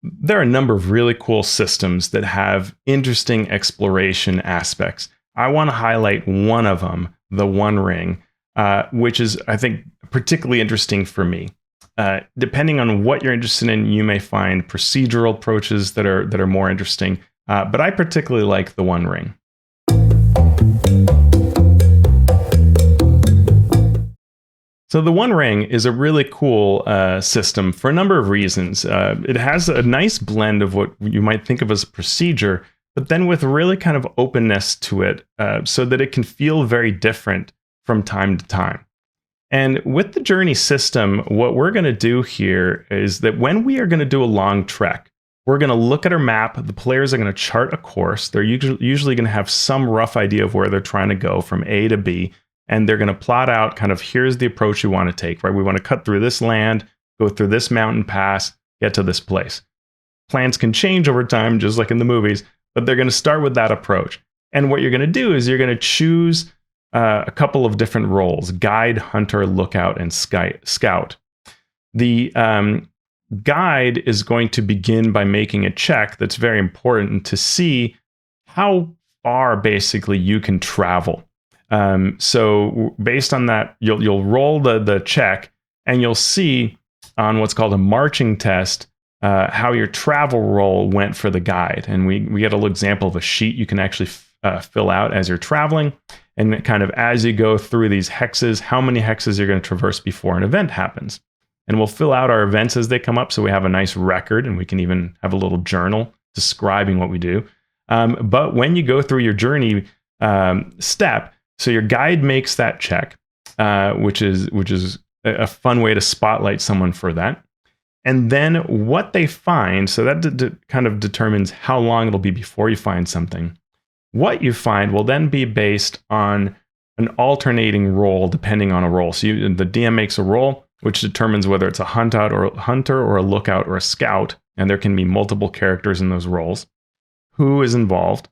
there are a number of really cool systems that have interesting exploration aspects. I want to highlight one of them, the One Ring, which is, I think, particularly interesting for me. Depending on what you're interested in, you may find procedural approaches that are more interesting. But I particularly like the One Ring. So the One Ring is a really cool system for a number of reasons. It has a nice blend of what you might think of as a procedure, but then with really kind of openness to it, so that it can feel very different from time to time. And with the journey system, what we're going to do here is that when we are going to do a long trek, we're going to look at our map. The players are going to chart a course. They're usually going to have some rough idea of where they're trying to go from A to B. And they're going to plot out kind of, here's the approach we want to take, right? We want to cut through this land, go through this mountain pass, get to this place. Plans can change over time, just like in the movies, but they're going to start with that approach. And what you're going to do is you're going to choose a couple of different roles: guide, hunter, lookout, and scout. The guide is going to begin by making a check that's very important to see how far basically you can travel. So based on that, you'll roll the check, and you'll see on what's called a marching test how your travel roll went for the guide. And we get a little example of a sheet you can actually fill out as you're traveling. And kind of as you go through these hexes, how many hexes you're going to traverse before an event happens. And we'll fill out our events as they come up, so we have a nice record, and we can even have a little journal describing what we do. But when you go through your journey step, so your guide makes that check, which is a fun way to spotlight someone for that. And then what they find, so that kind of determines how long it'll be before you find something. What you find will then be based on an alternating roll depending on a roll. So the DM makes a roll, which determines whether it's a hunter or a lookout or a scout, and there can be multiple characters in those roles. Who is involved?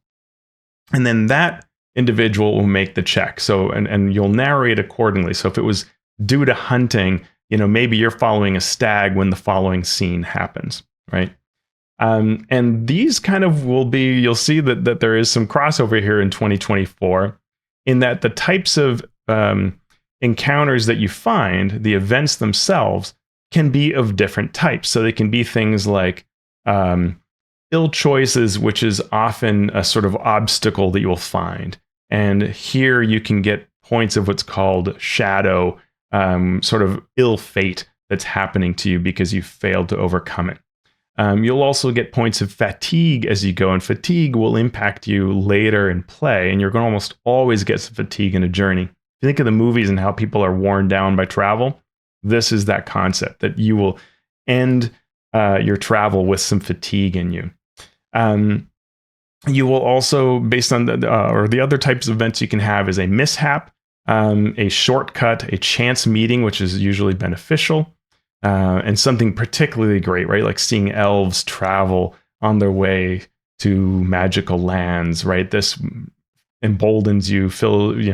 And then that individual will make the check. So and you'll narrate accordingly. So if it was due to hunting, maybe you're following a stag when the following scene happens, right? And these kind of will be, you'll see that there is some crossover here in 2024, in that the types of encounters that you find, the events themselves, can be of different types. So they can be things like ill choices, which is often a sort of obstacle that you will find. And here you can get points of what's called shadow, sort of ill fate that's happening to you because you failed to overcome it. You'll also get points of fatigue as you go, and fatigue will impact you later in play, and you're going to almost always get some fatigue in a journey. If you think of the movies and how people are worn down by travel, this is that concept, that you will end your travel with some fatigue in you. You will also, based on the other types of events you can have, is a mishap, a shortcut, a chance meeting, which is usually beneficial. And something particularly great, right? Like seeing elves travel on their way to magical lands, right? This emboldens you,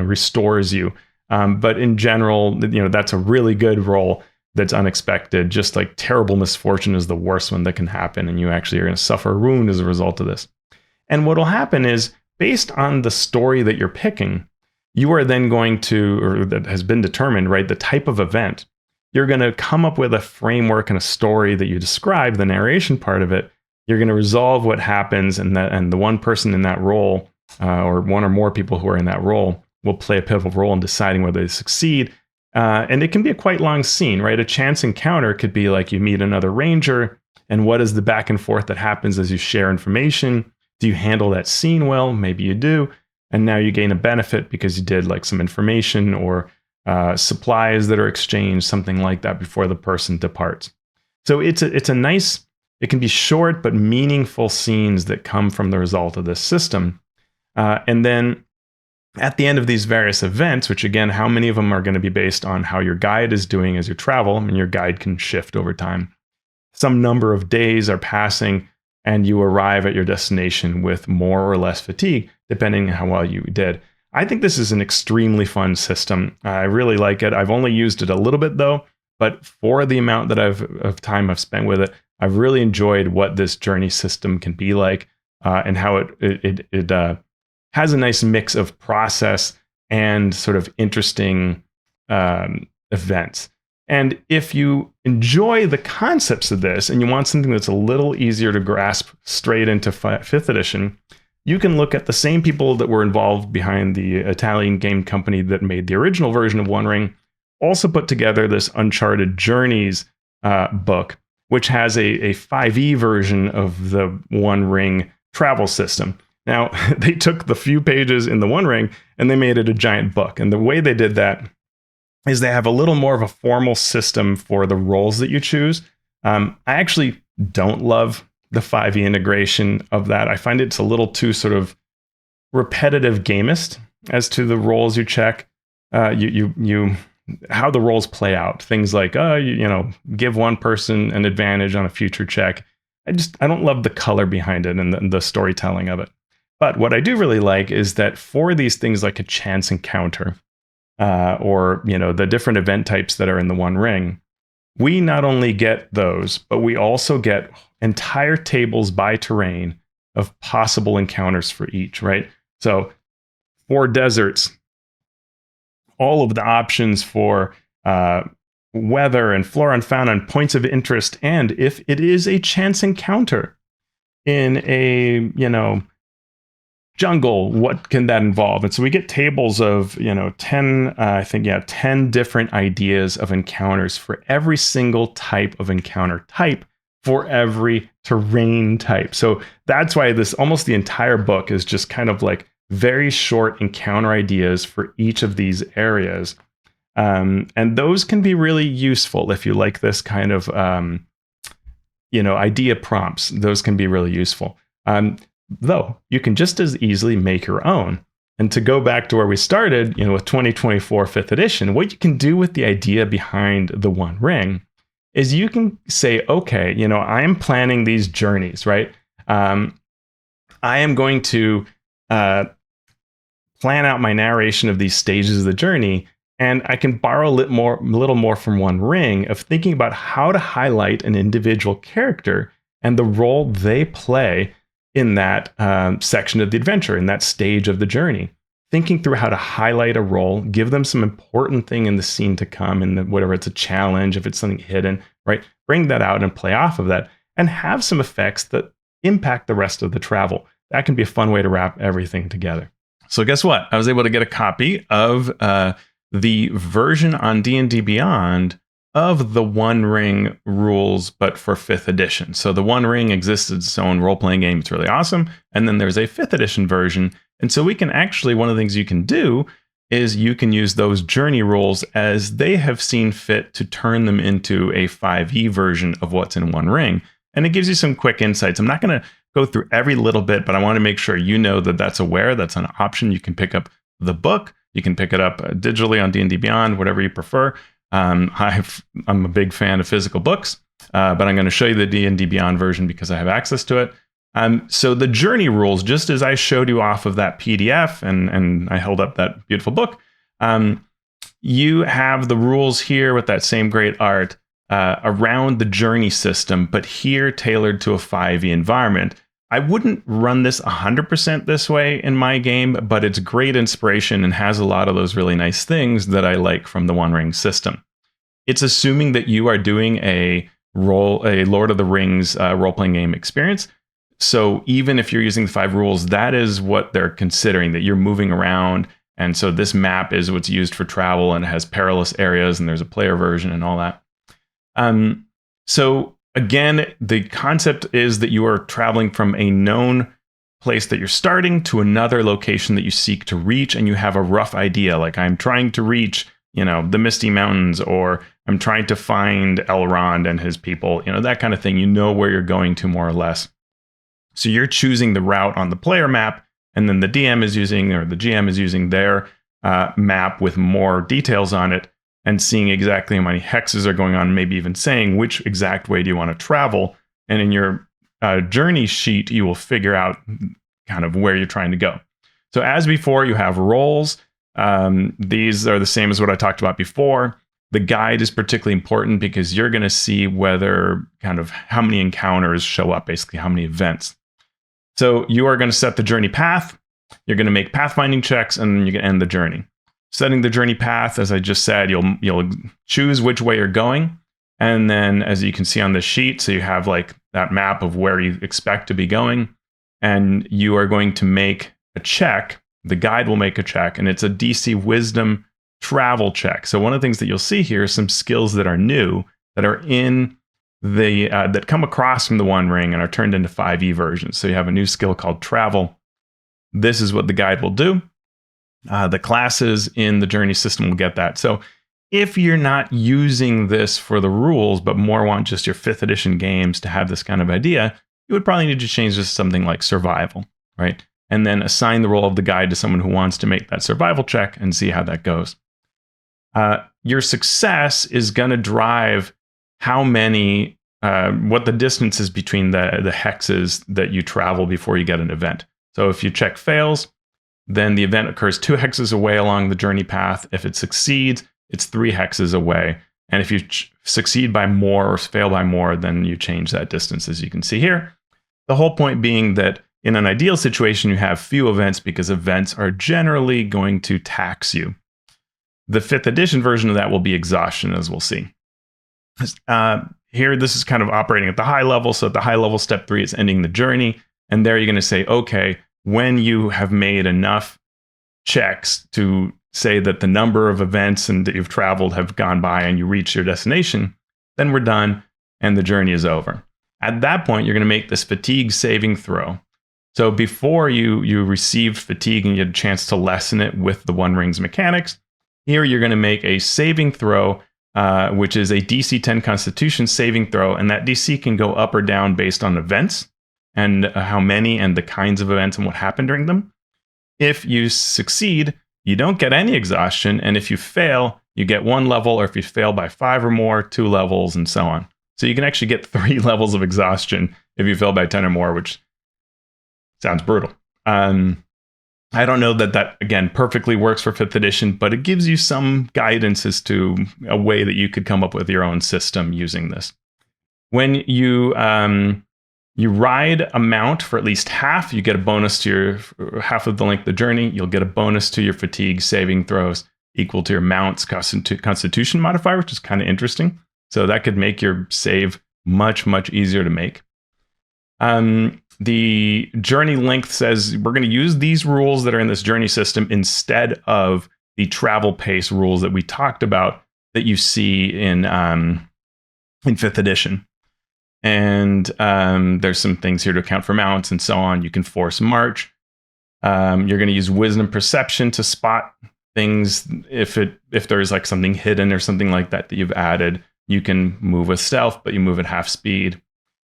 restores you. But in general, that's a really good roll that's unexpected. Just like terrible misfortune is the worst one that can happen, and you actually are going to suffer a wound as a result of this. And what will happen is, based on the story that you're picking, you are then going to, or that has been determined, right? The type of event. You're going to come up with a framework and a story that you describe, the narration part of it. You're going to resolve what happens, and the one person in that role, or one or more people who are in that role, will play a pivotal role in deciding whether they succeed. And it can be a quite long scene, right? A chance encounter could be like you meet another ranger, and what is the back and forth that happens as you share information? Do you handle that scene well? Maybe you do. And now you gain a benefit because you did like some information or supplies that are exchanged, something like that, before the person departs. So it's a nice, it can be short but meaningful scenes that come from the result of this system. And then at the end of these various events, which again, how many of them are going to be based on how your guide is doing as you travel, and your guide can shift over time. Some number of days are passing, and you arrive at your destination with more or less fatigue, depending on how well you did. I think this is an extremely fun system. I really like it. I've only used it a little bit, though. but for the amount that of time I've spent with it, I've really enjoyed what this journey system can be like, and how it has a nice mix of process and sort of interesting events. And if you enjoy the concepts of this and you want something that's a little easier to grasp straight into 5th edition, you can look at the same people that were involved behind the Italian game company that made the original version of One Ring, also put together this Uncharted Journeys book, which has a 5e version of the One Ring travel system. Now, they took the few pages in the One Ring and they made it a giant book. And the way they did that is they have a little more of a formal system for the roles that you choose. I actually don't love the 5e integration of that. I find it's a little too sort of repetitive gamist as to the roles you check. How the roles play out. Things like, give one person an advantage on a future check. I don't love the color behind it and the storytelling of it. But what I do really like is that for these things like a chance encounter, or the different event types that are in the One Ring, we not only get those, but we also get entire tables by terrain of possible encounters for each, right? So for deserts, all of the options for weather and flora and fauna and points of interest, and if it is a chance encounter in a jungle, what can that involve? And so we get tables of 10 different ideas of encounters for every single type of encounter type for every terrain type. So that's why this almost the entire book is just kind of like very short encounter ideas for each of these areas. And those can be really useful if you like this kind of idea prompts. Those can be really useful. Though you can just as easily make your own. And to go back to where we started, with 2024 5th edition, what you can do with the idea behind the One Ring is you can say, okay, I am planning these journeys, right? I am going to plan out my narration of these stages of the journey, and I can borrow a little more from One Ring of thinking about how to highlight an individual character and the role they play in that section of the adventure, in that stage of the journey. Thinking through how to highlight a role, give them some important thing in the scene to come, and whatever it's a challenge, if it's something hidden, right? Bring that out and play off of that, and have some effects that impact the rest of the travel. That can be a fun way to wrap everything together. So guess what? I was able to get a copy of the version on D&D Beyond of the One Ring rules, but for 5th edition. So the One Ring exists as its own role-playing game. It's really awesome. And then there's a 5th edition version. And so we can actually, one of the things you can do is you can use those journey rules as they have seen fit to turn them into a 5e version of what's in One Ring. And it gives you some quick insights. I'm not going to go through every little bit, but I want to make sure that's aware. That's an option. You can pick up the book. You can pick it up digitally on D&D Beyond, whatever you prefer. I'm a big fan of physical books, but I'm going to show you the D&D Beyond version because I have access to it. So the journey rules, just as I showed you off of that PDF and I held up that beautiful book, you have the rules here with that same great art around the journey system, but here tailored to a 5e environment. I wouldn't run this 100% this way in my game, but it's great inspiration and has a lot of those really nice things that I like from the One Ring system. It's assuming that you are doing a Lord of the Rings role-playing game experience. So even if you're using the 5 rules, that is what they're considering, that you're moving around. And so this map is what's used for travel, and it has perilous areas, and there's a player version and all that. So again, the concept is that you are traveling from a known place that you're starting to another location that you seek to reach, and you have a rough idea, like I'm trying to reach, the Misty Mountains, or I'm trying to find Elrond and his people, that kind of thing. You know where you're going to more or less. So you're choosing the route on the player map, and then the DM is using, or the GM is using their map with more details on it, and seeing exactly how many hexes are going on, maybe even saying which exact way do you want to travel. And in your journey sheet, you will figure out kind of where you're trying to go. So as before, you have roles. These are the same as what I talked about before. The guide is particularly important because you're going to see whether kind of how many encounters show up, basically how many events. So you are going to set the journey path. You're going to make pathfinding checks, and then you can end the journey. Setting the journey path, as I just said, you'll choose which way you're going. And then as you can see on the sheet, so you have like that map of where you expect to be going. And you are going to make a check. The guide will make a check, and it's a DC Wisdom travel check. So one of the things that you'll see here is some skills that are new, that are in the that come across from the One Ring and are turned into 5e versions. So you have a new skill called travel. This is what the guide will do. The classes in the journey system will get that. So if you're not using this for the rules, but more want just your 5th edition games to have this kind of idea, you would probably need to change this to something like survival, right? And then assign the role of the guide to someone who wants to make that survival check and see how that goes. Your success is going to drive how many, what the distance is between the hexes that you travel before you get an event. So if your check fails, then the event occurs 2 hexes away along the journey path. If it succeeds, it's 3 hexes away. And if you succeed by more or fail by more, then you change that distance, as you can see here. The whole point being that in an ideal situation, you have few events because events are generally going to tax you. The 5th edition version of that will be Exhaustion, as we'll see. Here, this is kind of operating at the high level. So at the high level, step 3 is ending the journey. And there you're going to say, okay, when you have made enough checks to say that the number of events and that you've traveled have gone by and you reach your destination, then we're done and the journey is over. At that point, you're going to make this fatigue saving throw. So before you received fatigue and you had a chance to lessen it with the One Ring's mechanics, here you're going to make a saving throw, which is a DC 10 Constitution saving throw, and that DC can go up or down based on events and how many and the kinds of events and what happened during them. If you succeed, you don't get any exhaustion, and if you fail, you get 1 level, or if you fail by 5 or more, 2 levels, and so on. So you can actually get 3 levels of exhaustion if you fail by 10 or more, which sounds brutal. I don't know that, again, perfectly works for 5th edition, but it gives you some guidance as to a way that you could come up with your own system using this. When you ride a mount for at least half, you get a bonus to your half of the length of the journey. You'll get a bonus to your fatigue saving throws equal to your mount's constitution modifier, which is kind of interesting. So that could make your save much, much easier to make. The journey length says we're going to use these rules that are in this journey system instead of the travel pace rules that we talked about that you see in 5th edition. And there's some things here to account for mounts and so on. You can force march. You're going to use wisdom perception to spot things. If there's like something hidden or something like that you've added, you can move with stealth, but you move at half speed.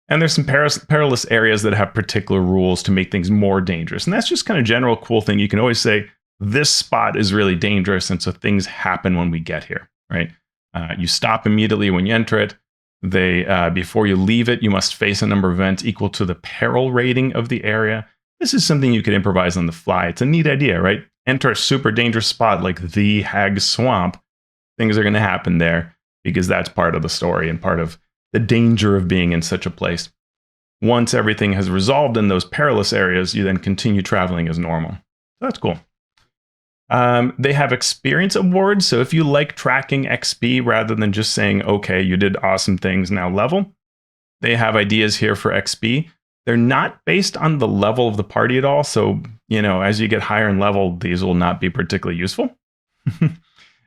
And there's some perilous areas that have particular rules to make things more dangerous. And that's just kind of general cool thing. You can always say, this spot is really dangerous. And so things happen when we get here, right? You stop immediately when you enter it. Before you leave it, you must face a number of events equal to the peril rating of the area. This is something you could improvise on the fly. It's a neat idea, right? Enter a super dangerous spot like the Hag Swamp. Things are going to happen there because that's part of the story and part of the danger of being in such a place. Once everything has resolved in those perilous areas, you then continue traveling as normal. So that's cool. They have experience awards. So if you like tracking XP rather than just saying, okay, you did awesome things, now level, they have ideas here for XP. They're not based on the level of the party at all. So, as you get higher in level, these will not be particularly useful.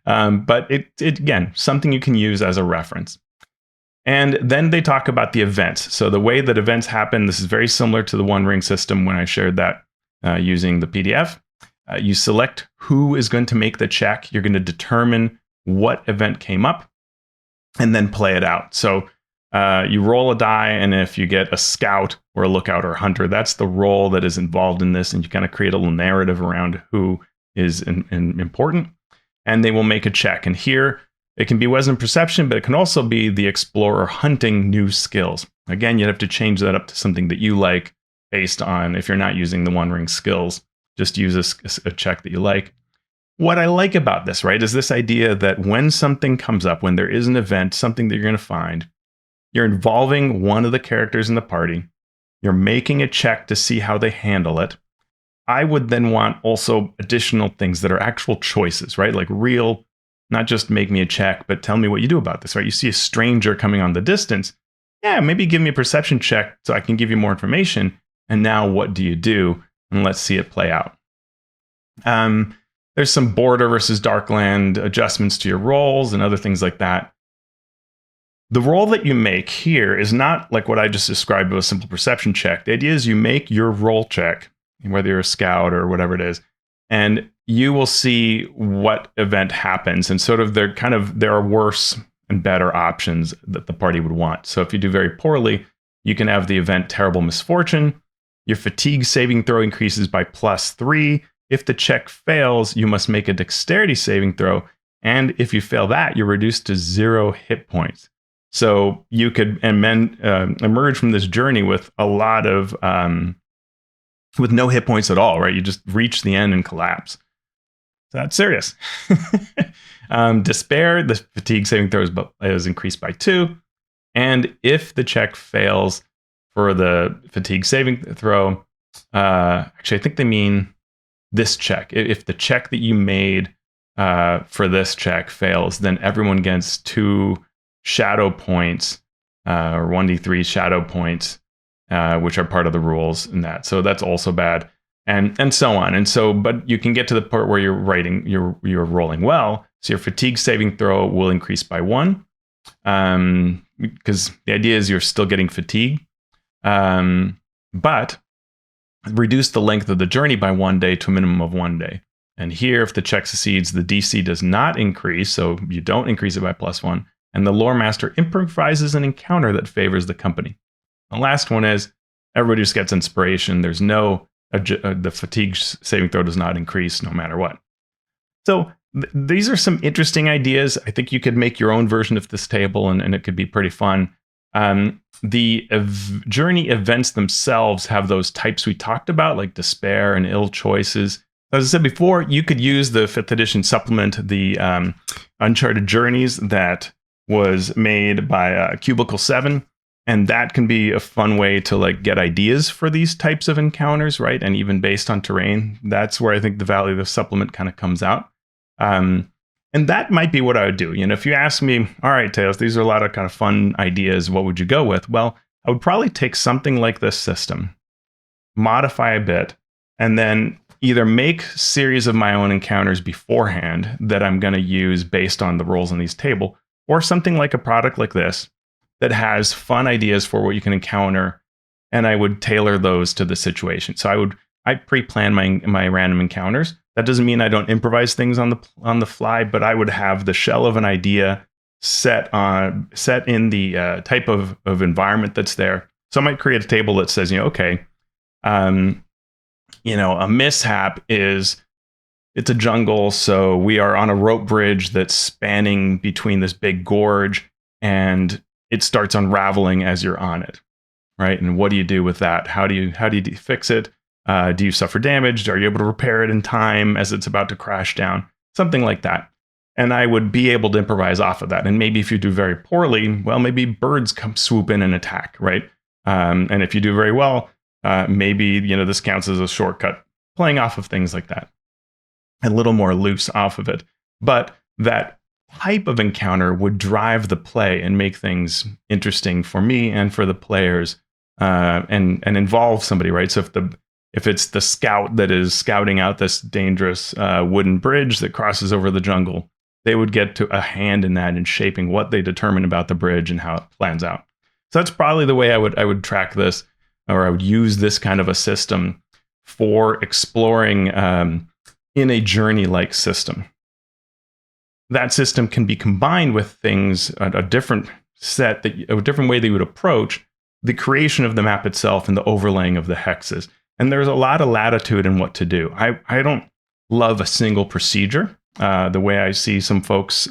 But it again, something you can use as a reference. And then they talk about the events. So the way that events happen, this is very similar to the One Ring system when I shared that using the PDF. You select who is going to make the check. You're going to determine what event came up and then play it out. So you roll a die, and if you get a scout or a lookout or a hunter, that's the role that is involved in this. And you kind of create a little narrative around who is important. And they will make a check. And here, it can be wisdom perception, but it can also be the explorer hunting new skills. Again, you'd have to change that up to something that you like based on if you're not using the One Ring skills. Just use a check that you like. What I like about this, right, is this idea that when something comes up, when there is an event, something that you're going to find, you're involving one of the characters in the party, you're making a check to see how they handle it. I would then want also additional things that are actual choices, right? Like real, not just make me a check, but tell me what you do about this, right? You see a stranger coming on the distance. Yeah, maybe give me a perception check so I can give you more information. And now what do you do? And let's see it play out. There's some border versus darkland adjustments to your rolls and other things like that. The roll that you make here is not like what I just described with a simple perception check. The idea is you make your roll check, whether you're a scout or whatever it is, and you will see what event happens. And sort of there are worse and better options that the party would want. So if you do very poorly, you can have the event terrible misfortune. Your fatigue saving throw increases by +3. If the check fails, you must make a dexterity saving throw. And if you fail that, you're reduced to 0 hit points. So you could emerge from this journey with a lot of, with no hit points at all, right? You just reach the end and collapse. So that's serious. Despair, the fatigue saving throw is increased by 2. And if the check fails for the fatigue saving throw, actually, I think they mean this check. If the check that you made for this check fails, then everyone gets 2 shadow points, or 1d3 shadow points, which are part of the rules in that. So that's also bad, and so on. And so, but you can get to the part where you're rolling well. So your fatigue saving throw will increase by 1, because the idea is you're still getting fatigue, but reduce the length of the journey by 1 day to a minimum of 1 day. And here, if the check succeeds, the DC does not increase, so you don't increase it by +1. And the lore master improvises an encounter that favors the company. The last one is everybody just gets inspiration. There's no, the fatigue saving throw does not increase no matter what. So these are some interesting ideas. I think you could make your own version of this table, and it could be pretty fun. The journey events themselves have those types we talked about, like despair and ill choices. As I said before, you could use the 5th edition supplement, the Uncharted Journeys, that was made by Cubicle 7. And that can be a fun way to like get ideas for these types of encounters, right? And even based on terrain, that's where I think the value of the supplement kind of comes out. And that might be what I would do. You know, if you ask me, all right, Tails, these are a lot of kind of fun ideas. What would you go with? Well, I would probably take something like this system, modify a bit, and then either make series of my own encounters beforehand that I'm going to use based on the roles in these table, or something like a product like this that has fun ideas for what you can encounter, and I would tailor those to the situation. So I pre-plan my random encounters. That doesn't mean I don't improvise things on the fly, but I would have the shell of an idea set in the type of environment that's there. So I might create a table that says, okay, a mishap is, it's a jungle, so we are on a rope bridge that's spanning between this big gorge, and it starts unraveling as you're on it, right? And what do you do with that? How do you fix it? Do you suffer damage? Are you able to repair it in time as it's about to crash down? Something like that. And I would be able to improvise off of that. And maybe if you do very poorly, well, maybe birds come swoop in and attack, right? And if you do very well, maybe this counts as a shortcut, playing off of things like that. A little more loose off of it. But that type of encounter would drive the play and make things interesting for me and for the players, and involve somebody, right? So if it's the scout that is scouting out this dangerous wooden bridge that crosses over the jungle, they would get to a hand in that and shaping what they determine about the bridge and how it plans out. So that's probably the way I would track this, or I would use this kind of a system for exploring in a journey-like system. That system can be combined with things, a different way they would approach the creation of the map itself and the overlaying of the hexes. And there's a lot of latitude in what to do. I don't love a single procedure. The way I see some folks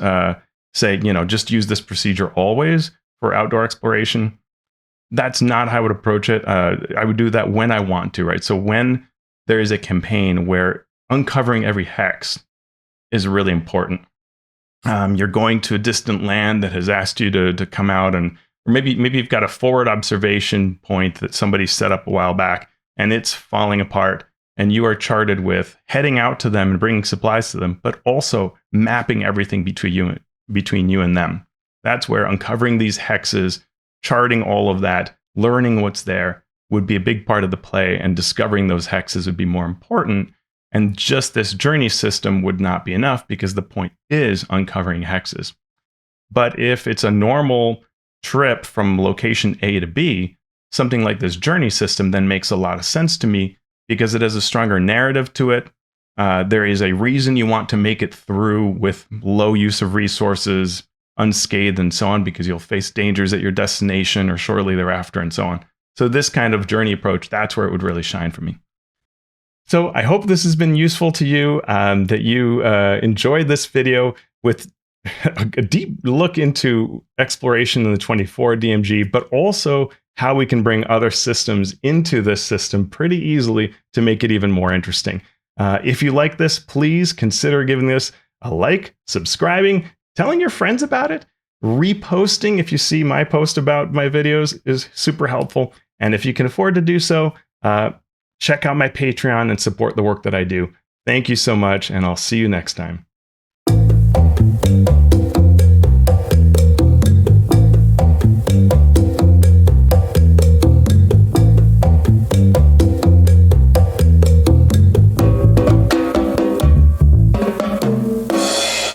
say, just use this procedure always for outdoor exploration. That's not how I would approach it. I would do that when I want to, right? So when there is a campaign where uncovering every hex is really important. You're going to a distant land that has asked you to come out, and or maybe you've got a forward observation point that somebody set up a while back and it's falling apart, and you are charted with heading out to them and bringing supplies to them, but also mapping everything between you and them. That's where uncovering these hexes, charting all of that, learning what's there would be a big part of the play, and discovering those hexes would be more important. And just this journey system would not be enough, because the point is uncovering hexes. But if it's a normal trip from location A to B, something like this journey system then makes a lot of sense to me, because it has a stronger narrative to it. There is a reason you want to make it through with low use of resources, unscathed, and so on, because you'll face dangers at your destination or shortly thereafter, and so on. So this kind of journey approach, that's where it would really shine for me. So I hope this has been useful to you, that you enjoyed this video with a deep look into exploration in the 24 DMG, but also how we can bring other systems into this system pretty easily to make it even more interesting. If you like this, please consider giving this a like, subscribing, telling your friends about it, reposting if you see my post about my videos is super helpful. And if you can afford to do so, check out my Patreon and support the work that I do. Thank you so much, and I'll see you next time.